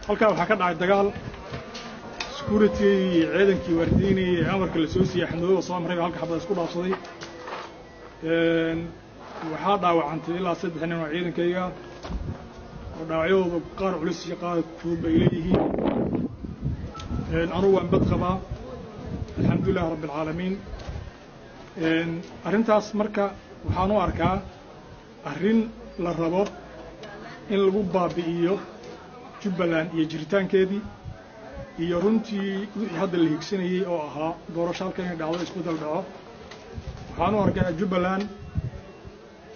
halkaa waxaa ka dhacay dagaal security ciidankii waardiinay amarka la soo siiyay xadoodo soo amray halka xabad isku dhaafsaday waxaa dhaawacantay ilaa 3 nin oo ciidankayga oo dhaawacyadooda qaar culus iyo qaar fudud bay leeyihiin anigu waan bad qabaa alxamdulillaah rabbil caalamiin arrintaas marka waxaan u arkaa arrin la rabo in lagu baabi'iyo Jubbaland iyo jiritaankeedii iyo runtii wixii hadda la higsanayay oo ahaa doorasho halkan ay dhacdo isbedel dhaco waxaan u arkaa Jubbaland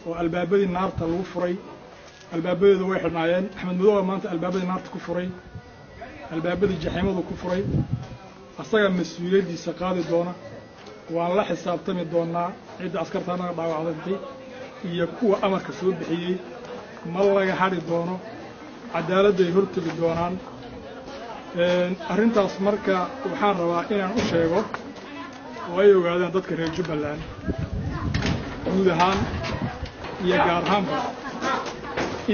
oo albaabadii naarta lagu furay albaabadeedu way xidhnaayeen Axmed Madow maanta albaabadii naarta ku furay albaabadii jaxiimadu ku furay asaga mas'uuliyadiisa qaadi doona waan la xisaabtami doonaa cid askartaana dhaawacday iyo kuwa amarka soo bixiyay ma laga xari doono cadaalad ay hortagi doonaan arrintaas marka waxaan rabaa inaan u sheego oo ay ogaadaan dadka reer Jubbaland guud ahaan iyo gaar ahaanba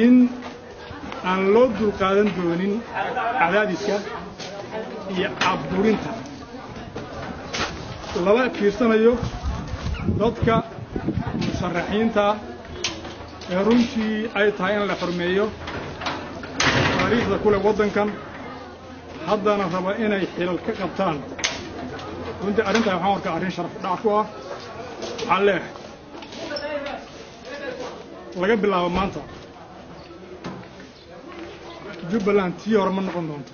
in aan loo dulqaadan doonin cadaadiska iyo caburinta lala fiirsanayo dadka musharaxiinta ee runtii ay tahay in la xurmeeyo taariikhda kule waddankan haddana raba inay xilal ka qabtaan runtii arrintaa waxaan arkaa arrin sharaf dhac ku ah waxaan leeyahay laga bilaabo maanta Jubbaland tii hore ma noqon doonto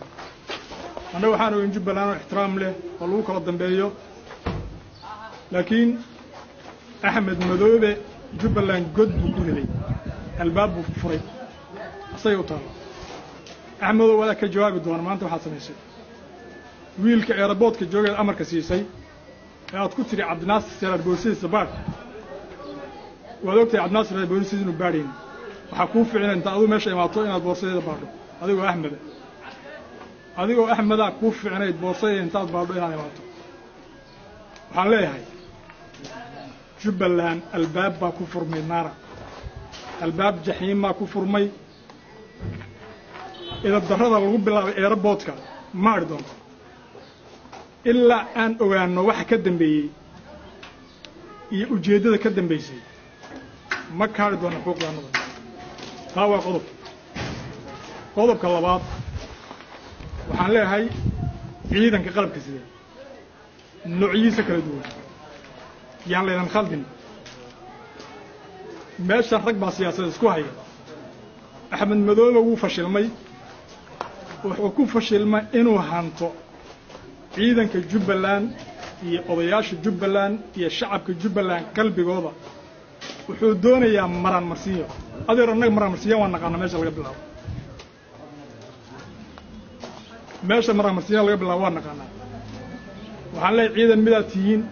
annaga waxaan ogeyn Jubbaland oo ixtiraam leh oo lagu kala dambeeyo laakiin Axmed Madow Jubbaland god buu ku riday albaab buu furay asay u taalo Axmed Madow wada ka jawaabi doona maanta waxa sameysay wiilka airportka joogay amarka siisay aad ku tiri Cabdinaasir Saraar boosiisa baad wadogtay Cabdinaasir Saraar boosiisa inuu baadhin waxa ku fiican inta adu meesha imaato inaad boorsadeeda baadho adigoo Axmed ku fiicnayd boorsadeeda intaad baadho inaad imaato waxaan leeyahay Jubbaland albaab baa ku furmay naara albaab jaxiim baa ku furmay ila darrada lagu bilaabay airportka ma ardoon ilaa aan ogaano waxa ka dambeeyay iyo ujeedada ka dambeysay ma kaari doono xuquuqdaanada taa waa qodobka labaad waxaan leeyahay ciidanka qalabka sida noocyadiisa kala duwan yaan leedan khaldin meesha rag baa siyaasadda isku haya Axmed Madow wuu fashilmay wuxuu ku fashilmay inuu hanto ciidanka Jubbaland iyo odayaasha Jubbaland iyo shacabka Jubbaland qalbigooda wuxuu doonayaa maran marsiyo adeer annaga maran marsiyo waan naqaan meesha laga bilaabo maran marsiyo laga bilaabo waan naqaan waxaan leeyahay ciidan midaad tihiin